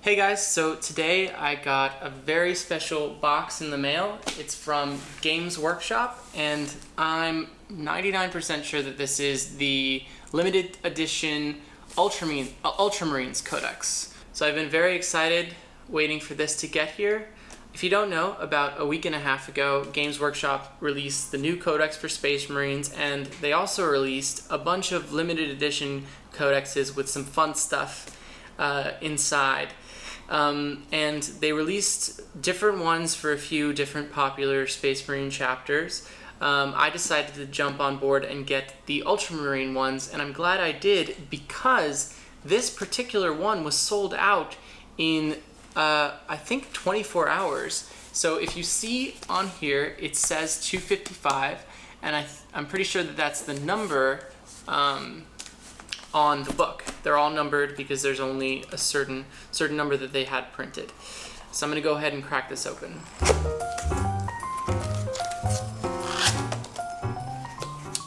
Hey guys, so today I got a very special box in the mail. It's from Games Workshop, and I'm 99% sure that this is the limited edition Ultramarines Codex. So I've been very excited waiting for this to get here. If you don't know, about a week and a half ago, Games Workshop released the new Codex for Space Marines, and they also released a bunch of limited edition codexes with some fun stuff inside. And they released different ones for a few different popular Space Marine chapters. I decided to jump on board and get the Ultramarine ones, and I'm glad I did because this particular one was sold out in, I think, 24 hours. So if you see on here, it says 255, and I'm pretty sure that that's the number on the book. They're all numbered because there's only a certain number that they had printed. So I'm going to go ahead and crack this open.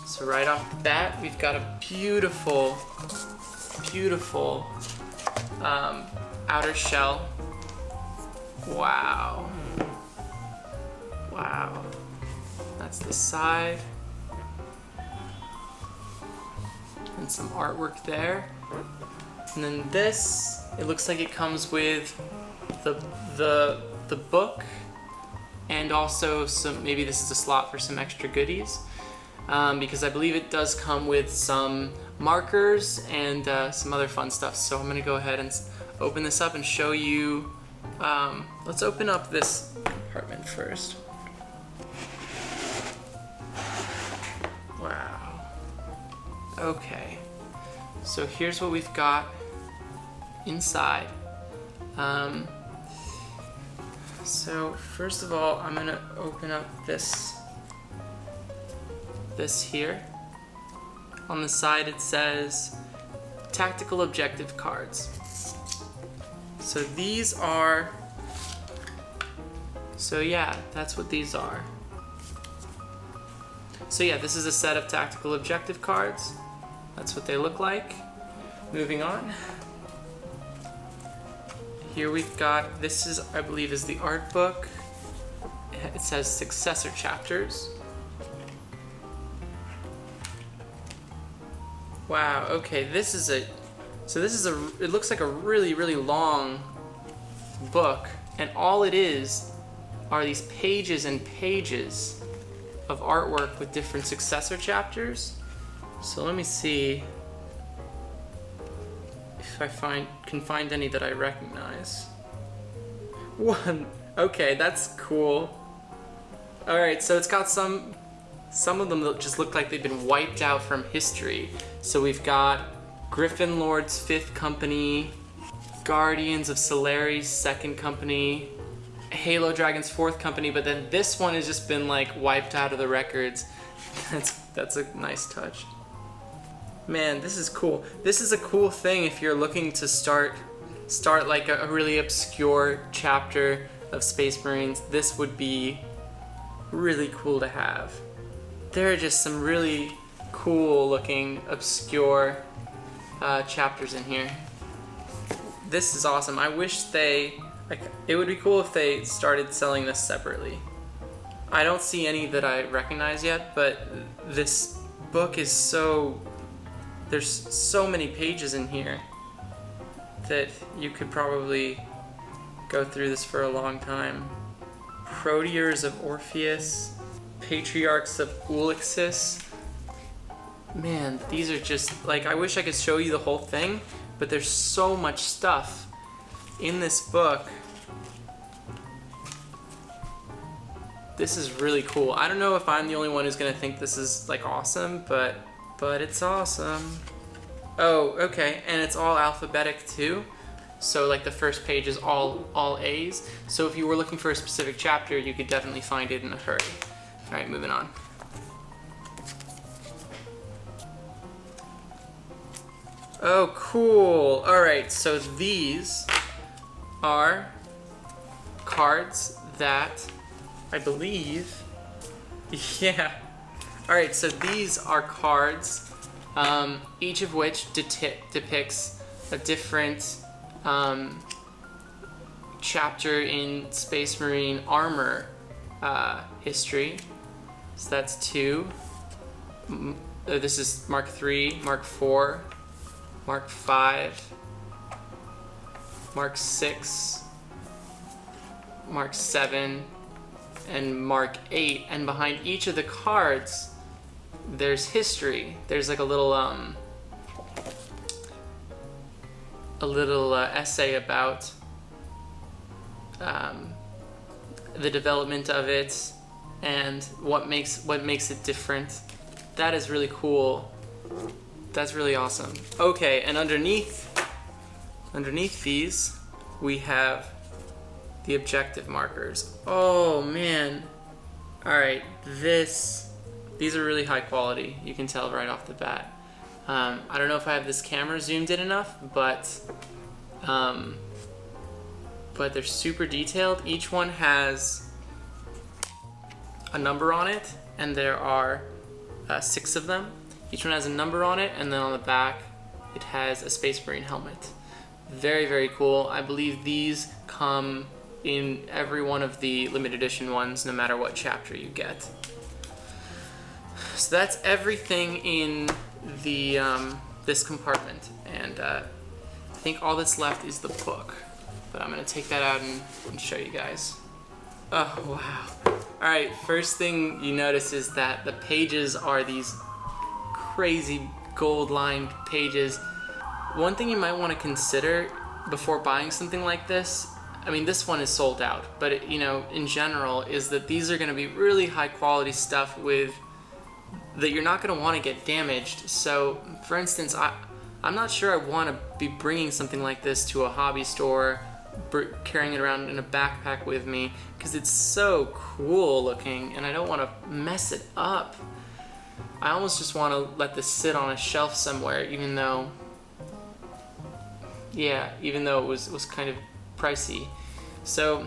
So right off the bat, we've got a beautiful, beautiful outer shell. Wow. Wow. That's the side. And some artwork there. And then this, it looks like it comes with the book, and also some, maybe this is a slot for some extra goodies, because I believe it does come with some markers and some other fun stuff. So I'm gonna go ahead and open this up and show you. Let's open up this compartment first. Wow. Okay, so here's what we've got inside. So first of all, I'm gonna open up this here. On the side it says tactical objective cards. So these are, so yeah, that's what these are. So yeah, this is a set of tactical objective cards. That's what they look like. Moving on. Here we've got, this is, I believe, is the art book. It says successor chapters. Wow, okay, this is a, it looks like a really, really long book, and all it is are these pages and pages of artwork with different successor chapters. So let me see if I can find any that I recognize. One, okay, that's cool. All right, so it's got some of them that just look like they've been wiped out from history. So we've got Griffin Lord's 5th Company, Guardians of Solari's 2nd Company, Halo Dragon's 4th Company, but then this one has just been like wiped out of the records. That's a nice touch. Man, this is cool. This is a cool thing if you're looking to start like a really obscure chapter of Space Marines. This would be really cool to have. There are just some really cool looking obscure chapters in here. This is awesome. I wish it would be cool if they started selling this separately. I don't see any that I recognize yet, but this book is there's so many pages in here that you could probably go through this for a long time. Proteors of Orpheus, Patriarchs of Ulixis. Man, these are just, like, I wish I could show you the whole thing, but there's so much stuff in this book. This is really cool. I don't know if I'm the only one who's gonna think this is like awesome, but it's awesome. Oh, okay, and it's all alphabetic too. So like the first page is all A's. So if you were looking for a specific chapter, you could definitely find it in a hurry. All right, moving on. Oh, cool. All right, so these are cards that I believe, yeah. All right, so these are cards, each of which depicts a different chapter in Space Marine armor history. So that's 2. This is Mark 3, Mark 4, Mark 5, Mark 6, Mark 7, and Mark 8. And behind each of the cards, there's history. There's like a little essay about the development of it and what makes it different. That is really cool. That's really awesome. Okay, and underneath these, we have the objective markers. Oh man. All right, these are really high quality. You can tell right off the bat. I don't know if I have this camera zoomed in enough, but they're super detailed. Each one has a number on it, and there are 6 of them. Each one has a number on it, and then on the back it has a Space Marine helmet. Very, very cool. I believe these come in every one of the limited edition ones, no matter what chapter you get. So that's everything in the this compartment, and I think all that's left is the book. But I'm gonna take that out and show you guys. Oh wow! All right, first thing you notice is that the pages are these crazy gold-lined pages. One thing you might want to consider before buying something like this, I mean, this one is sold out, but it, you know, in general, is that these are going to be really high-quality stuff that you're not going to want to get damaged. So, for instance, I'm not sure I want to be bringing something like this to a hobby store, carrying it around in a backpack with me, because it's so cool looking, and I don't want to mess it up. I almost just want to let this sit on a shelf somewhere, even though it was kind of pricey. So,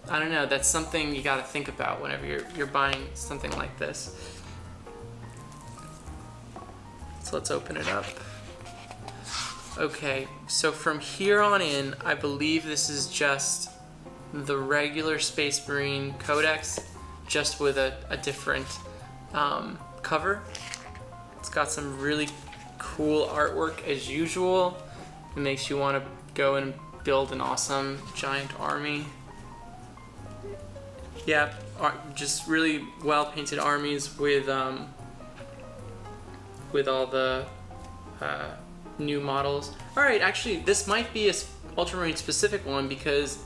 I don't know, that's something you got to think about whenever you're buying something like this. So let's open it up. Okay, so from here on in, I believe this is just the regular Space Marine Codex, just with a different cover. It's got some really cool artwork as usual. It makes you want to go and build an awesome giant army. Yeah, just really well painted armies with all the new models. Alright, actually this might be a Ultramarine specific one, because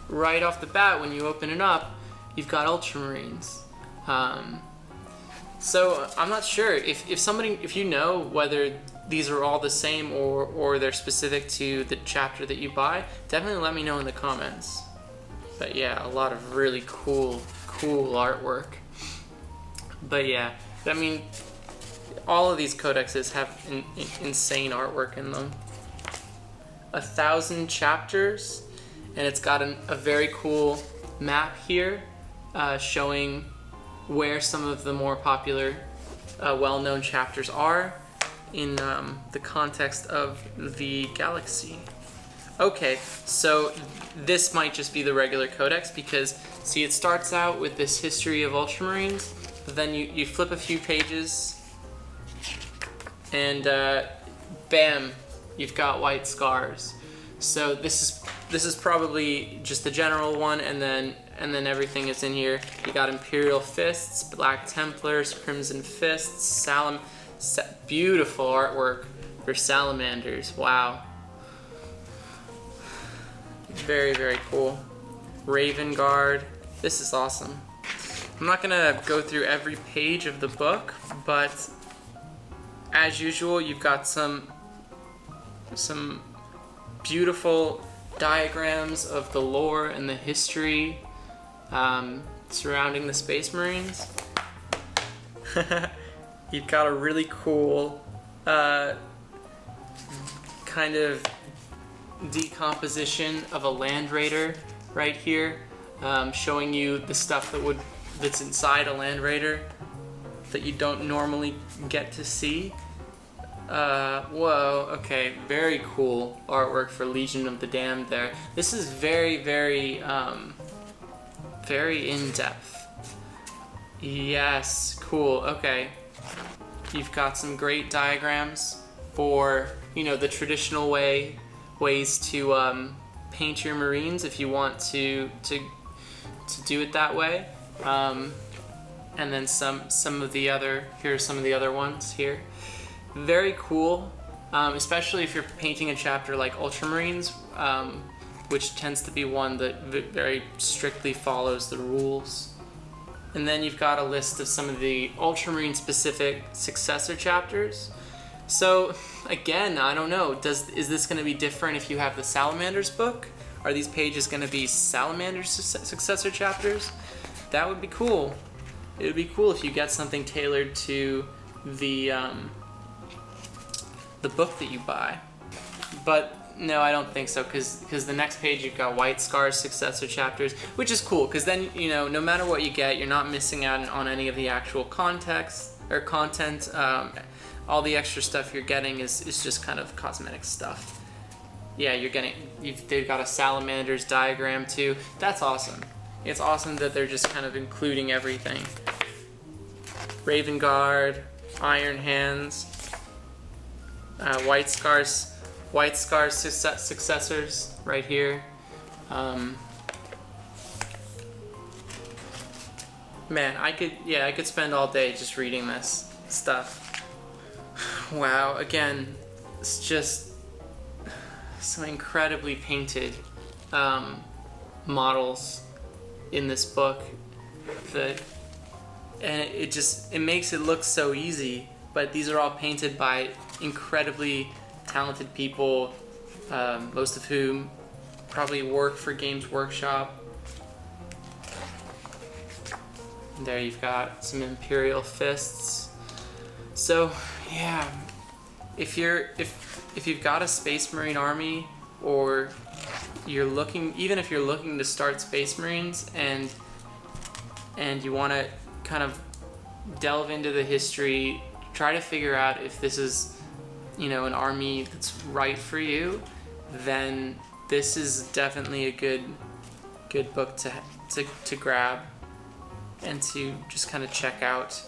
right off the bat when you open it up, you've got Ultramarines. So I'm not sure if you know whether these are all the same or they're specific to the chapter that you buy, definitely let me know in the comments. But yeah, a lot of really cool artwork. But yeah, I mean, all of these codexes have insane artwork in them. 1,000 chapters, and it's got a very cool map here showing where some of the more popular, well-known chapters are in the context of the galaxy. Okay, so this might just be the regular codex, because see, it starts out with this history of Ultramarines, but then you flip a few pages and bam, you've got white scars. So this is probably just the general one, and then everything is in here. You got Imperial Fists, Black Templars, Crimson Fists, beautiful artwork for salamanders. Wow. Very, very cool. Raven Guard. This is awesome. I'm not gonna go through every page of the book, but as usual, you've got some beautiful diagrams of the lore and the history surrounding the Space Marines. You've got a really cool kind of decomposition of a Land Raider right here, showing you the stuff that's inside a Land Raider that you don't normally get to see. Whoa, okay, very cool artwork for Legion of the Damned there. This is very, very, very in-depth. Yes, cool, okay. You've got some great diagrams for, you know, the traditional ways to paint your Marines if you want to do it that way. And then some of the other, here are some of the other ones here. Very cool, especially if you're painting a chapter like Ultramarines, which tends to be one that very strictly follows the rules. And then you've got a list of some of the Ultramarine specific successor chapters. So again, I don't know, is this going to be different if you have the Salamanders book? Are these pages going to be Salamanders successor chapters? That would be cool. It would be cool if you get something tailored to the book that you buy. But no, I don't think so, because the next page you've got White Scar's successor chapters, which is cool, because then, you know, no matter what you get, you're not missing out on any of the actual context or content. All the extra stuff you're getting is just kind of cosmetic stuff. Yeah, they've got a Salamander's diagram too. That's awesome. It's awesome that they're just kind of including everything. Raven Guard, Iron Hands, White Scar's successors right here. Man, I could spend all day just reading this stuff. Wow, again, it's just some incredibly painted models in this book and it makes it look so easy, but these are all painted by incredibly talented people, most of whom probably work for Games Workshop. And there you've got some Imperial Fists. So yeah, if you've got a Space Marine army, or even if you're looking to start Space Marines and you want to kind of delve into the history, try to figure out if this is, you know, an army that's right for you, then this is definitely a good book to grab and to just kind of check out.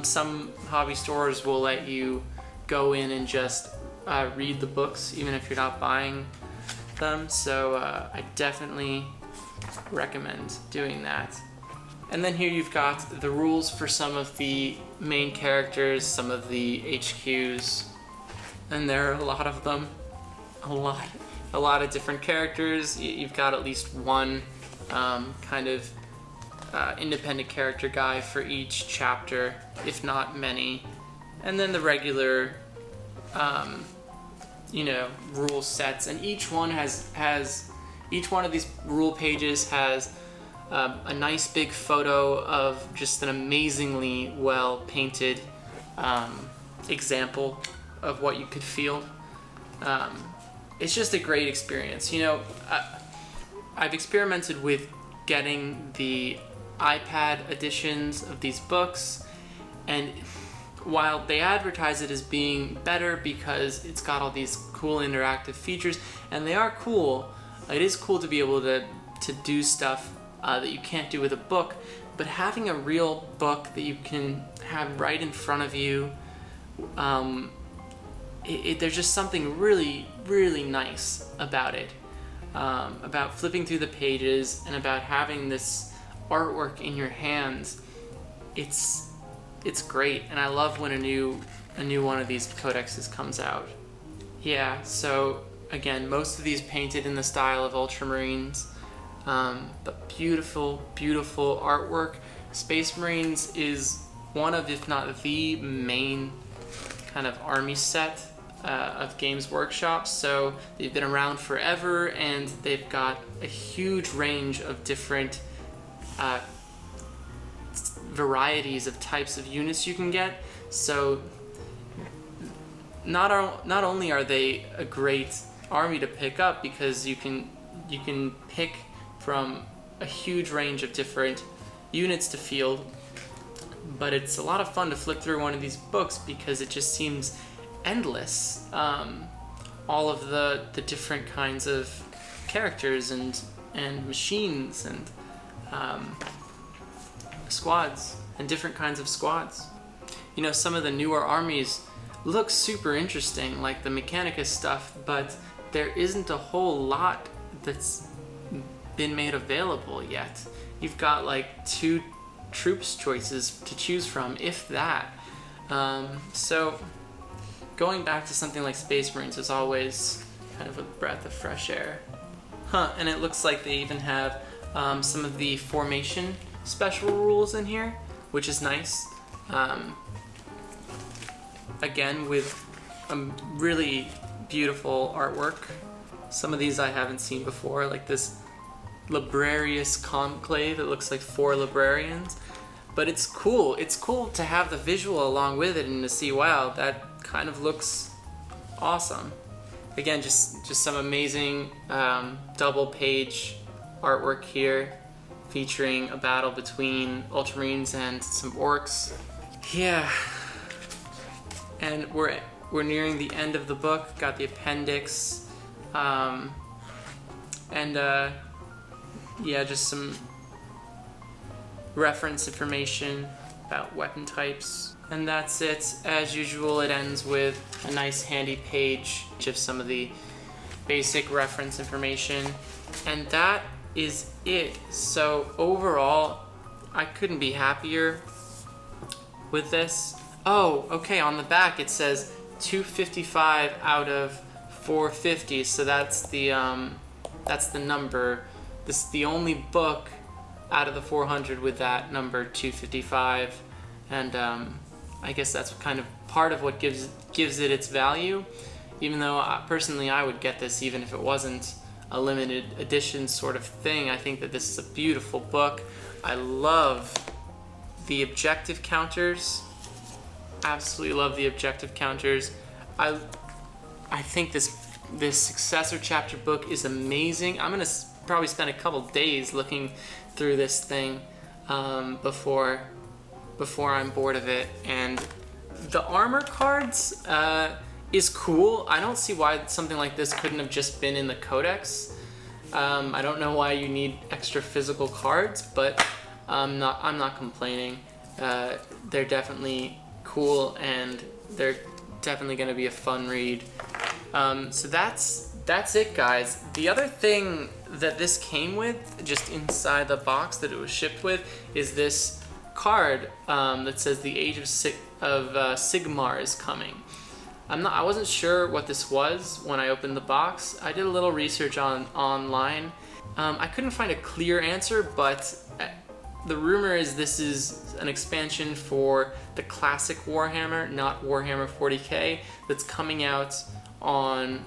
Some hobby stores will let you go in and just read the books even if you're not buying them, so I definitely recommend doing that. And then here you've got the rules for some of the main characters, some of the HQs, and there are a lot of them, a lot of different characters. You've got at least one kind of independent character guy for each chapter, if not many, and then the regular you know, rule sets, and each one each one of these rule pages has a nice big photo of just an amazingly well painted example of what you could field. It's just a great experience. You know, I've experimented with getting the iPad editions of these books, and while they advertise it as being better because it's got all these cool interactive features, and they are cool, it is cool to be able to do stuff that you can't do with a book, but having a real book that you can have right in front of you, there's just something really, really nice about it, about flipping through the pages and about having this artwork in your hands. It's great, and I love when a new one of these codexes comes out. Yeah, so again, most of these painted in the style of Ultramarines, but beautiful, beautiful artwork. Space Marines is one of, if not the main kind of army set of Games Workshop. So they've been around forever, and they've got a huge range of different varieties of types of units you can get. So not only are they a great army to pick up because you can pick from a huge range of different units to field, but it's a lot of fun to flip through one of these books because it just seems endless. All of the different kinds of characters and machines and squads and different kinds of squads. You know, some of the newer armies look super interesting, like the Mechanicus stuff, but there isn't a whole lot that's been made available yet. You've got like 2 troops choices to choose from, if that. So going back to something like Space Marines is always kind of a breath of fresh air. And it looks like they even have some of the formation special rules in here, which is nice. Again, with a really beautiful artwork. Some of these I haven't seen before, like this Librarius Conclave. It looks like 4 librarians. But it's cool. It's cool to have the visual along with it and to see, wow, that kind of looks awesome. Again, just some amazing double-page artwork here, featuring a battle between Ultramarines and some orcs. Yeah, and we're nearing the end of the book. Got the appendix, and yeah, just some reference information about weapon types. And that's it. As usual, it ends with a nice handy page of some of the basic reference information. And that is it. So overall, I couldn't be happier with this. Oh, okay, on the back it says 255 out of 450, so that's the number. This is the only book out of the 400 with that number 255, and I guess that's kind of part of what gives it its value. Even though personally I would get this even if it wasn't a limited edition sort of thing. I think that this is a beautiful book. I love the objective counters. Absolutely love the objective counters. I think this successor chapter book is amazing. I'm gonna probably spend a couple days looking through this thing before I'm bored of it. And the armor cards is cool. I don't see why something like this couldn't have just been in the Codex. I don't know why you need extra physical cards, but I'm not complaining. They're definitely cool, and they're definitely going to be a fun read. So that's it, guys. The other thing that this came with, just inside the box that it was shipped with, is this card that says the Age of Sigmar is coming. I wasn't sure what this was when I opened the box. I did a little research online. I couldn't find a clear answer, but the rumor is this is an expansion for the classic Warhammer, not Warhammer 40k, that's coming out on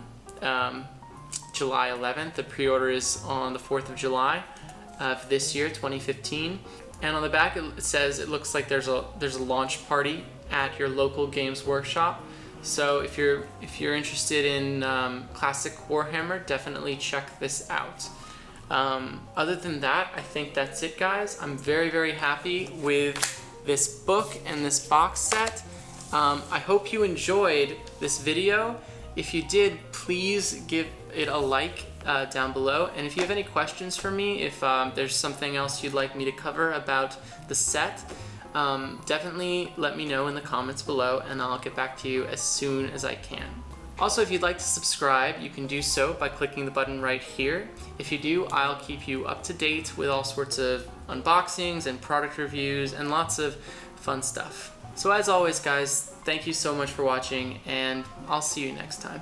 July 11th. The pre-order is on the 4th of July of this year, 2015. And on the back it says it looks like there's a launch party at your local Games Workshop. So if you're interested in classic Warhammer, definitely check this out. Other than that, I think that's it, guys. I'm very, very happy with this book and this box set. I hope you enjoyed this video. If you did, please give it a like down below. And if you have any questions for me, if there's something else you'd like me to cover about the set, definitely let me know in the comments below, and I'll get back to you as soon as I can. Also, if you'd like to subscribe, you can do so by clicking the button right here. If you do, I'll keep you up to date with all sorts of unboxings and product reviews and lots of fun stuff. So as always, guys, thank you so much for watching, and I'll see you next time.